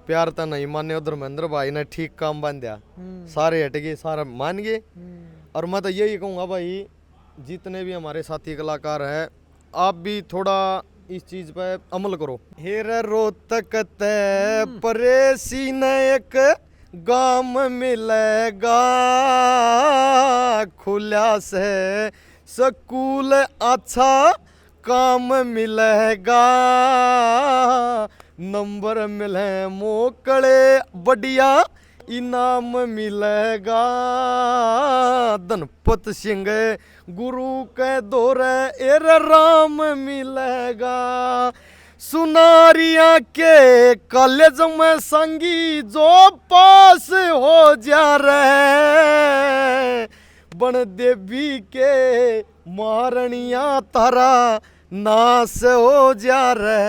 प्यार तो नहीं माने, उधर महेंद्र भाई ने ठीक काम बांध दिया, सारे हट गए, सारा मान गए। और मैं तो यही कहूँगा भाई, जितने भी हमारे साथी कलाकार हैं, आप भी थोड़ा इस चीज पे अमल करो। हेर रोहतक ते परेसी ने एक गाम मिलेगा, खुला से स्कूल अच्छा काम मिलेगा, नंबर मिले मोकड़े बढ़िया इनाम मिलेगा, धनपत सिंह गुरु के दौरे एर राम मिलेगा, सुनारिया के कॉलेज में संगी जो पास हो जा रहे, बन देवी के मारनिया तारा नाश हो जा रहे।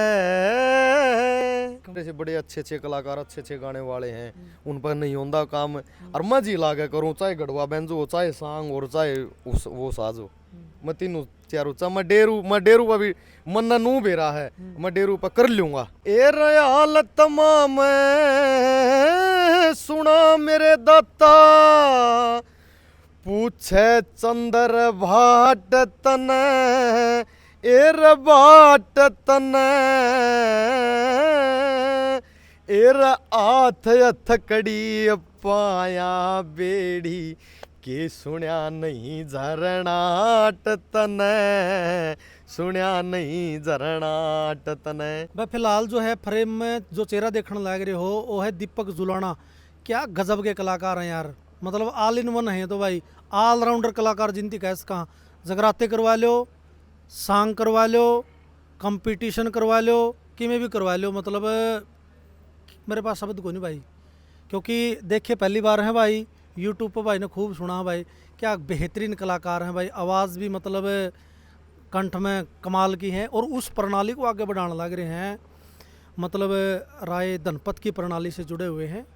जैसे बड़े अच्छे अच्छे कलाकार, अच्छे अच्छे गाने वाले हैं, उन पर नहीं होता काम, और मैं जी लागे करूँ, चाहे गढ़वा बैंजो हो, चाहे सांग और चाहे वो साज हो, मैं तीनों चारों चाहे मैं डेरू पर भी मन्ना नू बेरा है, मैं डेरू पर कर लूंगा। ए रयाल तमाम सुना मेरे दाता, पूछे चंद्र भाट तने एर बाट तने, एर आथ अथकड़ी पाया बेड़ी के सुण्या नहीं झरनाट तने, सुण्या नहीं झरनाट तने। भाई फिलहाल जो है फ्रेम में जो चेहरा देखने लग रहे हो वो है दीपक जुलाना। क्या गजब के कलाकार हैं यार, मतलब ऑल इन वन है। तो भाई ऑलराउंडर कलाकार जिनती कैस कहाँ, जगराते करवा लो, सांग करवा लो, कंपटीशन करवा लो, किमें भी करवा लो, मतलब मेरे पास शब्द को नहीं भाई, क्योंकि देखे पहली बार है भाई, यूट्यूब पर भाई ने खूब सुना भाई, क्या बेहतरीन कलाकार हैं भाई, आवाज़ भी मतलब कंठ में कमाल की है, और उस प्रणाली को आगे बढ़ाने लग रहे हैं, मतलब राय धनपत की प्रणाली से जुड़े हुए हैं,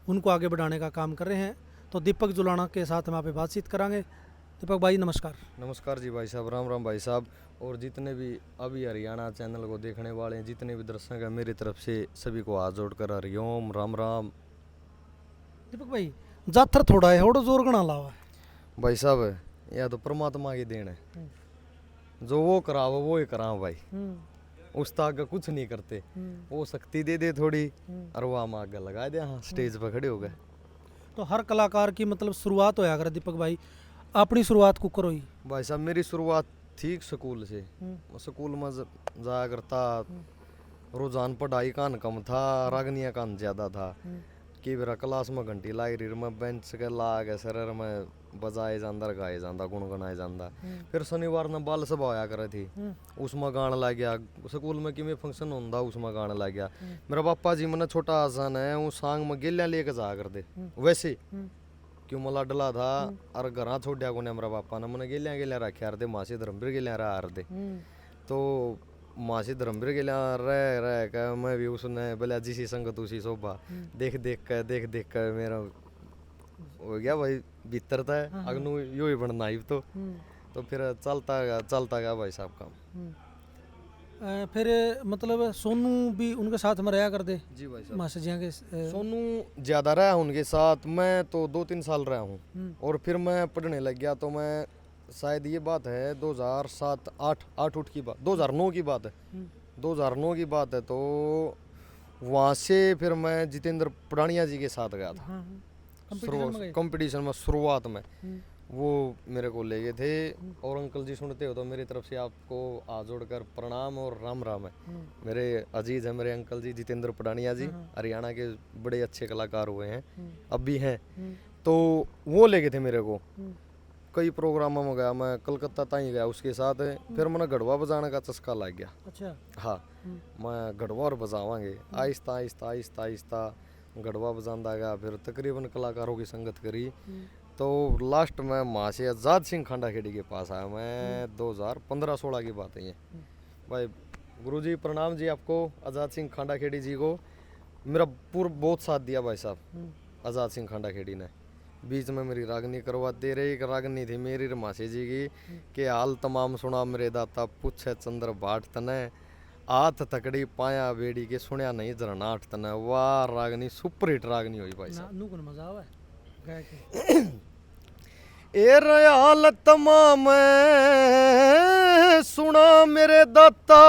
उनको आगे बढ़ाने का काम कर रहे हैं। तो दीपक जुलाना के साथ हम आप बातचीत करांगे। दीपक भाई नमस्कार। नमस्कार जी भाई साहब, राम राम भाई साहब, और जितने भी अभी हरियाणा चैनल को देखने वाले हैं, जितने भी दर्शक हैं, मेरी तरफ से सभी को हाथ जोड़कर हरिओम राम राम। दीपक भाई जाथर थोड़ा है, और जोर गणा लावा है भाई साहब, यह तो परमात्मा की देन है, जो वो कराओ वो ही कराओ भाई, उस आगे कुछ नहीं करते, वो शक्ति दे दे थोड़ी, और वो हम आगे लगा दे, हाँ स्टेज पर खड़े हो गए। तो हर कलाकार की मतलब शुरुआत होया कर दीपक भाई, अपनी शुरुआत कुकर हुई? भाई साहब मेरी शुरुआत थी स्कूल से, स्कूल में जाया करता, रोजान पढ़ाई कान कम था, रागनिया कान ज्यादा था, कि मेरा क्लास में घंटी लाई रही, मैं बेंच के लागे सर में बजाए जांदा, गाए जांदा, गुनगुनाए जांदा। फिर शनिवार ने बाल सभा होया करे थी, उसमें गाना लग गया, स्कूल में कि फंक्शन होता उसमें गाना लग गया। मेरा पापा जी मैंने छोटा आसान है, वो सांग में गेलिया लेके जा कर दे, वैसे क्यों मला डला था, और घर छोड़ा को मेरा पापा ने मैंने गेलिया गेलिया रखे दे, मासी धर्मवीर गेलिया रहा दे, तो मासी धर्मवीर गेलिया रह रह कर मैं भी उसने बोला जिसी संगत उसी शोभा, देख देख कर मेरा हो गया भाई भीतर था, अगनू यो ही बनना ही तो फिर चलता गया भाई साहब काम। फिर मतलब सोनू भी उनके साथ में रहा कर दे? जी भाई साहब, मास्टर जी के सोनू ज्यादा रहा उनके साथ, मैं तो 2-3 साल रहा हूँ, और फिर मैं पढ़ने लग गया, तो मैं शायद ये बात है 2007-8 की बात, 2009 की बात है, 2009 की बात है, तो वहाँ से फिर मैं जितेंद्र पुरानिया जी के साथ गया था कंपटीशन में शुरुआत में, वो मेरे को ले गए थे। और अंकल जी सुनते हो तो मेरी तरफ से आपको हाथ जोड़कर प्रणाम और राम राम है। मेरे अजीज है मेरे अंकल जी जितेंद्र पुरानिया जी, हरियाणा के बड़े अच्छे कलाकार हुए हैं, अब भी हैं, तो वो ले गए थे मेरे को, कई प्रोग्रामों में गया मैं, कलकत्ता तक गया उसके साथ, फिर मैंने गढ़वा बजाने का चस्का लग गया। अच्छा। हाँ, मैं गढ़वा और बजावांगे, आहिस्ता आहिस्ता आहिस्ता आहिस्ता गढ़वा बजाता गया, फिर तकरीबन कलाकारों की संगत करी, तो लास्ट में वहाँ से आज़ाद सिंह खांडाखेड़ी के पास आया मैं, 2015-16 की बात है ये भाई। गुरुजी प्रणाम जी आपको, आज़ाद सिंह खांडाखेड़ी जी को, मेरा बहुत साथ दिया भाई साहब आज़ाद सिंह खांडाखेड़ी ने। बीच में मेरी रागनी करवाते रहे, एक रागनी थी मेरी रमाशे जी की, के हाल तमाम सुना मेरे दाता, पूछे चंद्र भाट तने, हाथ तकड़ी पाया बेड़ी के सुनिया नहीं जरनाट तने वाह रागनी सुपर हिट रागनी हुई भाई साहब। नू कौन मजा आवे गाय के ए रयाल तमाम सुना मेरे दाता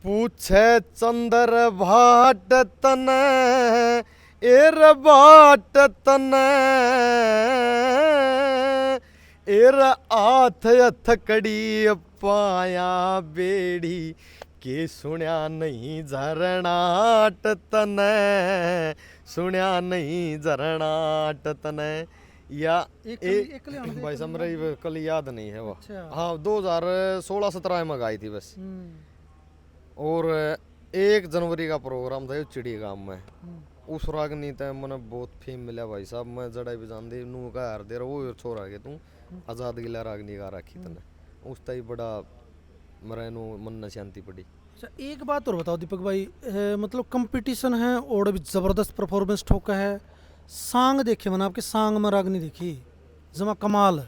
पूछे चंद्र भाट तने एर बाट तने एर आथ थकड़ी पाया बेड़ी के सुनिया नहीं झरनाट तने सुनिया नहीं झरनाट तने या एक ले आने दे, भाई साहब मेरा कल याद नहीं है वो। अच्छा। हाँ 2016-17 में गाई थी बस। और 1 जनवरी का प्रोग्राम था चिड़ी गांव में। उस रागनी तय मैंने बहुत फेम मिला भाई साहब। मैं जड़ा भी जान दे नू का हार दे रहा वो छोरा के तू आजाद गिला रागनी गा रखी तने उस तई बड़ा मेरा नु मन न शांति पड़ी। अच्छा एक बात और बताओ दीपक भाई, मतलब कंपटीशन है और भी जबरदस्त परफॉर्मेंस ठोका है। सांग देखे मैंने आपके सांग में रागनी देखी जमा कमाल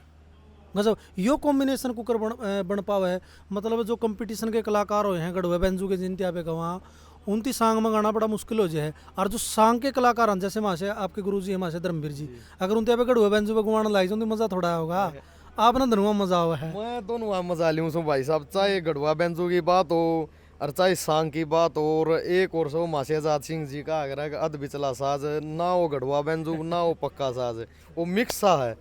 गजब यो कॉम्बिनेशन कुकर बन पावा है। मतलब जो कंपटीशन के कलाकार हुए हैं गढ़वे बेंजू के जिनते आप वहाँ उनती सांग में गाना बड़ा मुश्किल हो जाए। और जो सांग के कलाकार हैं जैसे वहाँ से आपके गुरु जी हैं वहाँ से धर्मवीर जी, अगर उनते आप गढ़वे बेंजू पे गुआना लाई जाओ मजा थोड़ा होगा। आपने धनुआ मजा हुआ है। मैं दोनों मजा लूँ सो भाई साहब, चाहे गढ़वा बेंजू की बात हो और चाहे सांग की बात हो। और एक और सो मासे आजाद सिंह जी का अगर अध बिचला साज ना वो गढ़वा बेंजू ना वो पक्का साज वो मिक्स सा है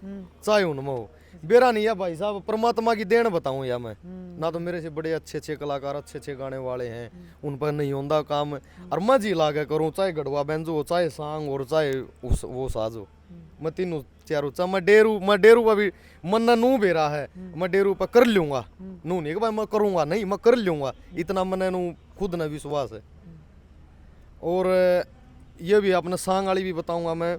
चाहे उनमें हो बेरा नहीं है भाई साहब। परमात्मा की देन बताऊं या मैं ना तो मेरे से बड़े अच्छे अच्छे कलाकार अच्छे अच्छे गाने वाले हैं उन पर नहीं होता काम। और मैं जी लागे करूँ चाहे गढ़वा बेंजू हो चाहे सांग और चाहे वो साज हो। मैं तीनों चारों चाहे मैं डेरू अभी मन नू बेरा है मैं डेरू पर कर लूंगा नू नहीं कि भाई मैं करूंगा नहीं मैं कर लूंगा इतना मैंने नू खुद न विश्वास है। और ये भी अपने सांग वाली भी बताऊंगा मैं।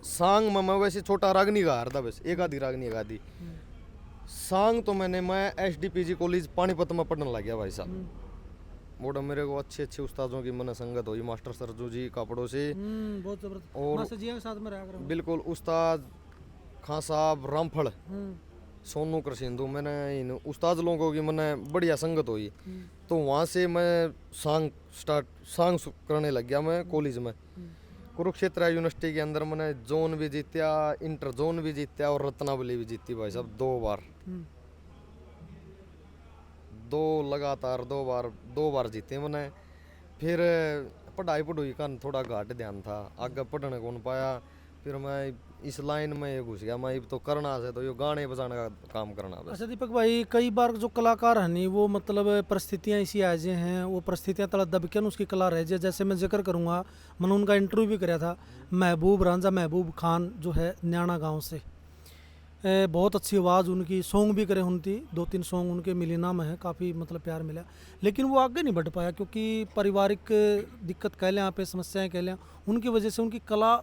सांग में मैं वैसे छोटा रागनी गा रहा था बस एक आधी रागनी गा दी। सांग तो मैं SDPG कॉलेज पानीपत में पढ़ने लग गया भाई साहब। मोटा मेरे को अच्छे अच्छे उस्तादों की मन संगत हुई मास्टर सरजू जी कापड़ों से बहुत जबरदस्त और मास्टर जी के साथ में रहा करो। बिल्कुल उस्ताद खां साहब रामफल सोनू कृषिंदू मैंने इन उस्ताद लोगों की मैंने बढ़िया संगत हुई। तो वहाँ से मैं सांग करने लग गया मैं कॉलेज में। कुरुक्षेत्र यूनिवर्सिटी के अंदर मैंने जोन भी जीत्या इंटर जोन भी जीत्या और रत्नावली भी जीती भाई साहब 2 बार। 2 बार जीते मैंने। फिर पढ़ाई का थोड़ा घाट ध्यान था आगे पढ़ने को नहीं पाया। फिर मैं इस लाइन में ये घुस गया मैं तो करना है तो ये गाने बजाने का काम करना बस। अच्छा दीपक भाई कई बार जो कलाकार है नहीं वो मतलब परिस्थितियाँ ऐसी आ जाए हैं वो परिस्थितियाँ तला दब के उसकी कला रह जाए। जैसे मैं जिक्र करूँगा मैंने उनका इंटरव्यू भी कराया था महबूब खान जो है न्याणा गाँव से। बहुत अच्छी आवाज़ उनकी सॉन्ग भी करे उनकी 2-3 सॉन्ग उनके मिलीना में है काफ़ी मतलब प्यार मिला। लेकिन वो आगे नहीं बढ़ पाया क्योंकि पारिवारिक दिक्कत कह लें यहाँ पे समस्याएं कह लें उनकी वजह से उनकी कला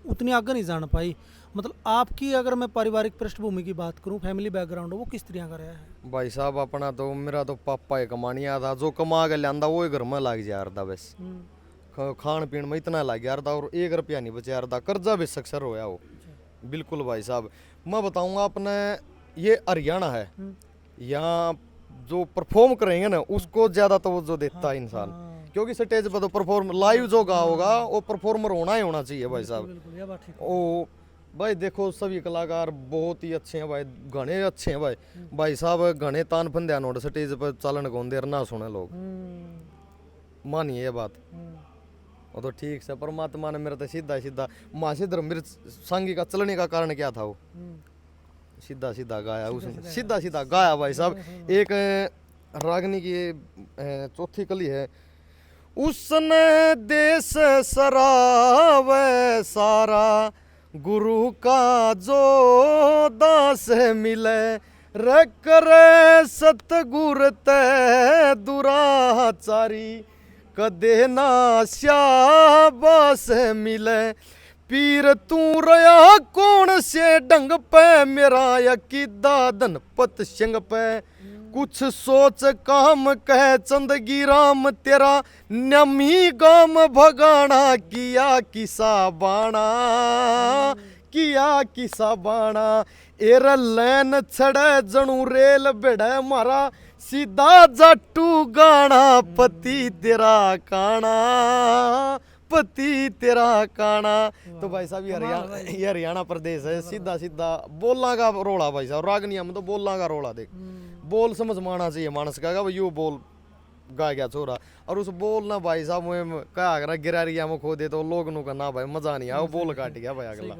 उतनी आगे नहीं जान पाई। मतलब आपकी अगर मैं पारिवारिक पृष्ठभूमि की बात करूं फैमिली बैकग्राउंड वो किस तरह का रहा है? भाई साहब अपना तो मेरा तो पापा ही कमानिया था जो कमा के लिया वो घर में लग जा रहा था बस खान पीन में इतना लग गया था और 1 रुपया नहीं बचा रहा था कर्जा भी सक्सर होया वो। बिल्कुल भाई साहब मैं बताऊंगा अपने ये हरियाणा है यहाँ जो परफॉर्म करेंगे ना उसको ज्यादा तवज्जो देता है इंसान क्योंकि स्टेज पर तो परफॉर्म लाइव जो गा होगा वो परफॉर्मर होना ही होना चाहिए भाई साहब। ओ भाई देखो सभी कलाकार बहुत ही अच्छे हैं भाई घने अच्छे हैं भाई साहब घने तान फंदे नोट स्टेज पर चलन को देर ना सुने लोग मानिए ये बात। वो तो ठीक से परमात्मा ने मेरा तो सीधा माँ से धर्मवीर सांगी का चलने का कारण क्या था वो सीधा गाया उसने सीधा गाया भाई साहब। एक रागनी की चौथी कली है उसने देश सरावे सारा गुरु का जो दास मिले करे सतगुर ते दुराचारी कदे ना शाबास मिले पीर तू रया कौन से डंग पे मेरा यकीदा धनपत सिंह पे कुछ सोच काम कह चंदगी राम तेरा नमी गाम भगाना किया किसा बाणा एर लैन छड़े जणू रेल बेड़े मारा सीधा जाटू गाना पति तेरा काना, पति तेरा काना। तो भाई साहब ये हरियाणा प्रदेश है। सीधा सीधा बोलना का रोला भाई साहब, रागनिया में तो बोलना का रोला। देख बोल समझ में आना चाहिए मानस का भाई, यो बोल गा गया छोरा। और उस बोल ना भाई साहब मुझे क्या अगर गिरारिया में खो दे तो लोग नु का ना भाई मजा नहीं आया, वो बोल काट गया भाई अगला।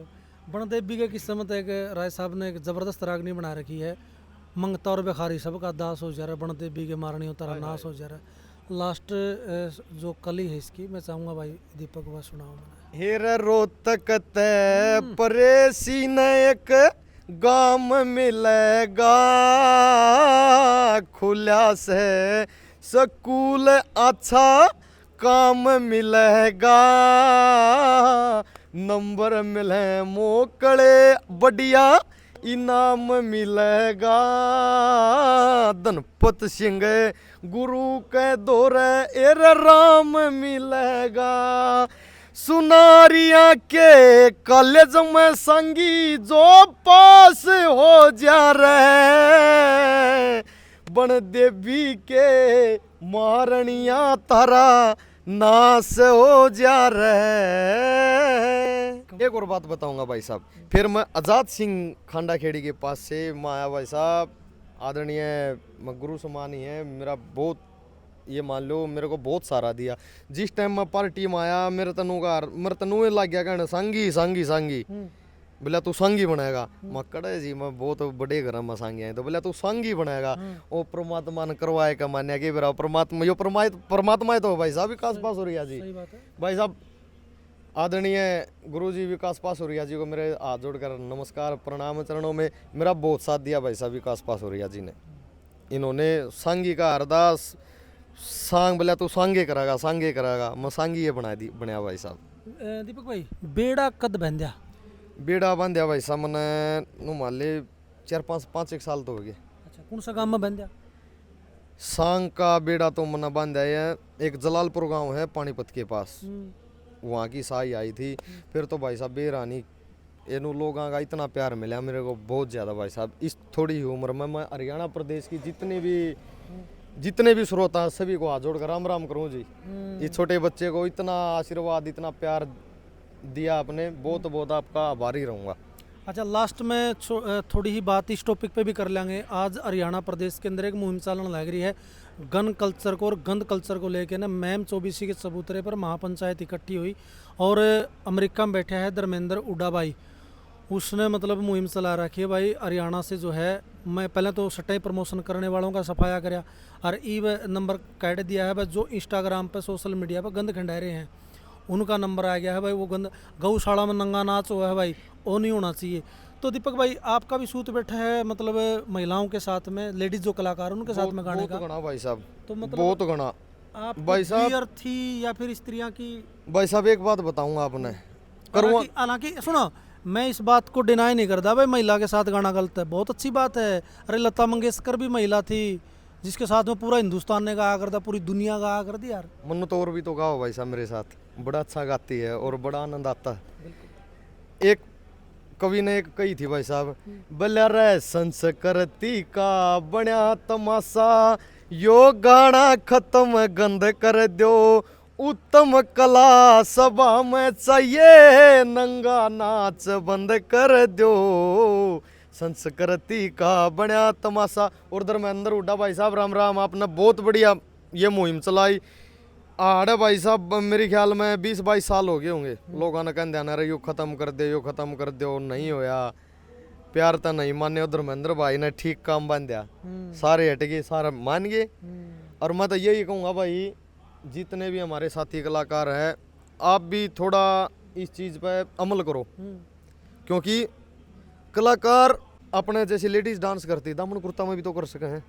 बनदेवी के किस्से में एक राय साहब ने एक जबरदस्त रागनी बना रखी है, मंगता और बेखारी सबका दास हो जा रहा है, बनदेवी के मारणी उतारा नाश हो जा रहा है। लास्ट जो कली है इसकी मैं चाहूंगा भाई दीपक वह सुनाओ मैंने। हेर रोहतक ते परेसी न एक गाम मिलेगा, खुला से स्कूल अच्छा काम मिलेगा, नंबर मिले मोकड़े बढ़िया इनाम मिलेगा, धनपत सिंह गुरु के दौरे एर राम मिलेगा, सुनारिया के कॉलेज में संगी जो पास हो जा रहे, बन देवी के मारनिया तारा नाश हो जा रहे। एक और बात बताऊंगा भाई साहब, फिर मैं आजाद सिंह खांडाखेड़ी के पास से माया भाई साहब, आदरणीय गुरु समान ही है मेरा, बहुत ये मान लो मेरे को बहुत सारा दिया। जिस टाइम मैं पार्टी में आया मेरे तनु लग गया कहना सांगी सांगी सांगी, बोला तू सांगी बनाएगा। मैं कड़े जी मैं बहुत बड़े घर में सांगी आए, तो बोला तू सांगी बनाएगा। वो परमात्मा ने करवाए का मान्या कि बेरा परमात्मा यो परमात्मा है तो भाई साहब विकास पास हो रही है जी। भाई साहब आदरणीय गुरु जी विकास पास हो रही है जी को मेरे हाथ जोड़कर नमस्कार प्रणाम चरणों में। मेरा बहुत साथ दिया भाई साहब विकास पास हो रही है जी ने। इन्होंने सांगी का अरदास सांग बोला तू सांगे करागा मैं सांगी ये बनाया भाई साहब। दीपक भाई बेड़ा कद बंध्या? बेड़ा बांध्या भाई साहब मैंने नु मान ले 4-5 साल तो हो गए। अच्छा कौन सा गांव में बंध्या? सांग का बेड़ा तो मैंने बांधा है एक जलालपुर गांव है पानीपत के पास, वहाँ की साई आई थी। फिर तो भाई साहब बेरानी इन्हों लोगों का इतना प्यार मिला मेरे को बहुत ज़्यादा भाई साहब। इस थोड़ी ही उम्र में मैं हरियाणा प्रदेश की जितने भी श्रोता हैं सभी को हाथ जोड़कर राम राम करूँ जी। इस छोटे बच्चे को इतना आशीर्वाद इतना प्यार दिया आपने, बहुत बहुत आपका आभारी रहूँगा। अच्छा लास्ट में थोड़ी ही बात इस टॉपिक पे भी कर लेंगे। आज हरियाणा प्रदेश के अंदर एक मुहिम चलन लग रही है गन कल्चर को और गंद कल्चर को लेके ना। मैम 24 के चबूतरे पर महापंचायत इकट्ठी हुई और अमेरिका में बैठा है धर्मेंद्र उड्डा भाई, उसने मतलब मुहिम चला रखी है भाई हरियाणा से जो है। मैं पहले तो सटाई प्रमोशन करने वालों का सफाया कराया और ईव नंबर कैड दिया है भाई, जो इंस्टाग्राम पर सोशल मीडिया पर गंद खंडारे हैं उनका नंबर आ गया है भाई। वो गंद गौशाला में नंगा नाच हुआ है भाई, वो नहीं होना चाहिए। तो दीपक भाई आपका भी सूत बैठा है मतलब महिलाओं के साथ में, लेडीज जो कलाकार उनके साथ में गाने का घना भाई साहब, तो मतलब बहुत घना आप भाई साहब थी या फिर स्त्रियां की? भाई साहब एक बात बताऊंगा आपने, हालांकि सुनो मैं इस बात को डिनाई नहीं करता भाई महिला के साथ गाना गलत है, बहुत अच्छी बात है। अरे लता मंगेशकर भी महिला थी जिसके साथ में पूरा हिंदुस्तान ने गाया करता, पूरी दुनिया गाया करती यार। मन्नू तो और भी तो गाओ भाई साहब मेरे साथ, बड़ा अच्छा गाती है और बड़ा आनंद आता है। एक कवि ने एक कही थी भाई साहब, बल्ला रे संस्कृति का बड़ा तमाशा, यो गाना खत्म गंद कर दो, उत्तम कला सभा में चाहिए, नंगा नाच बंद कर दो, संस्कृति का बड़ा तमाशा। और धर्मेंद्र हुड्डा भाई साहब राम राम, आपने बहुत बढ़िया ये मुहिम चलाई। आड़े भाई साहब मेरे ख्याल में 20-22 साल हो गए होंगे लोगों ने कहते हैं यो खत्म कर दो, नहीं होया प्यार तो नहीं माने। धर्मेंद्र भाई ने ठीक काम बांधा, सारे हट गए, सारे मान गए। और मैं तो यही कहूँगा भाई जितने भी हमारे साथी कलाकार हैं आप भी थोड़ा इस चीज़ पे अमल करो, क्योंकि कलाकार अपने जैसे लेडीज डांस करती दामन कुर्ता में भी तो कर सके हैं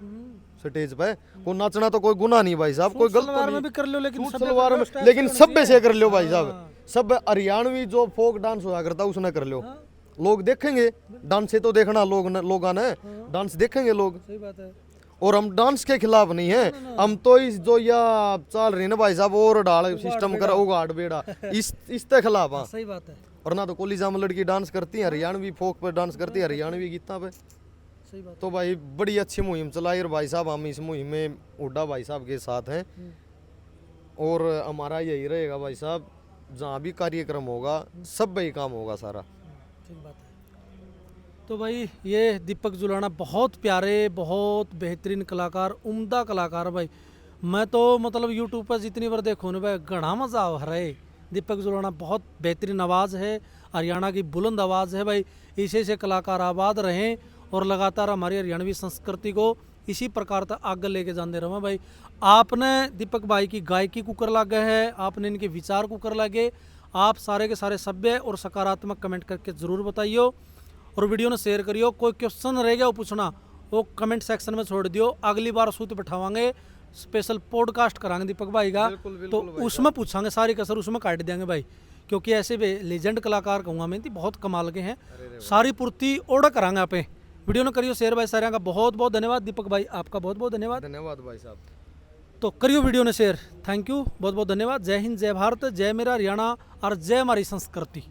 स्टेज पे। को नाचना तो कोई गुनाह नहीं भाई साहब, कोई गलत नहीं भी कर लो, लेकिन सलवार में लेकिन सब से कर लो भाई साहब। सब हरियाणवी जो फोक डांस हुआ करता उसने कर लो, लोग देखेंगे। डांस से तो देखना लोग ने डांस देखेंगे लोग, सही बात है। और हम डांस के खिलाफ नहीं है, हम तो इस जो या चल रही ना भाई साहब और डाल सिस्टम कर उगाड़ बेड़ा इसके खिलाफ। हाँ सही बात है। और ना तो कॉलेजा में लड़की डांस करती है हरियाणवी फोक पे डांस करती है हरियाणवी गीता पे, सही बात तो भाई बड़ी अच्छी मुहिम चलाई और भाई साहब हम इस मुहिम में हुड्डा भाई साहब के साथ हैं और हमारा यही रहेगा भाई साहब, जहाँ भी कार्यक्रम होगा सब भाई काम होगा सारा। ठीक बात है। तो भाई ये दीपक जुलाना बहुत प्यारे, बहुत बेहतरीन कलाकार, उम्दा कलाकार भाई। मैं तो मतलब यूट्यूब पर जितनी बार देखो ना भाई घना मजा आ रहा है। दीपक जुलाना बहुत बेहतरीन आवाज़ है, हरियाणा की बुलंद आवाज़ है भाई। इसे से कलाकार आबाद रहें और लगातार हमारी हरियाणवी संस्कृति को इसी प्रकार तक आगे लेके जाते रहो भाई। आपने दीपक भाई की गायकी को कर लागे है, आपने इनके विचार को कर लागे। आप सारे के सारे सभ्य और सकारात्मक कमेंट करके ज़रूर बताइए और वीडियो ने शेयर करियो। कोई क्वेश्चन रह गया वो पूछना, वो कमेंट सेक्शन में छोड़ दियो। अगली बार सूत बैठावांगे, स्पेशल पॉडकास्ट करांगे दीपक भाई का, तो उसमें पूछांगे, सारी कसर उसमें काट देंगे भाई। क्योंकि ऐसे लेजेंड कलाकार कहूँगा मैं, बहुत कमाल के हैं। सारी पूर्ति ऑर्डर करांगे आप। वीडियो ने करियो शेयर भाई सारे का। बहुत बहुत धन्यवाद दीपक भाई, आपका बहुत बहुत धन्यवाद। धन्यवाद भाई साहब। तो करियो वीडियो ने शेयर। थैंक यू, बहुत बहुत धन्यवाद। जय हिंद, जय भारत, जय मेरा हरियाणा और जय हमारी संस्कृति।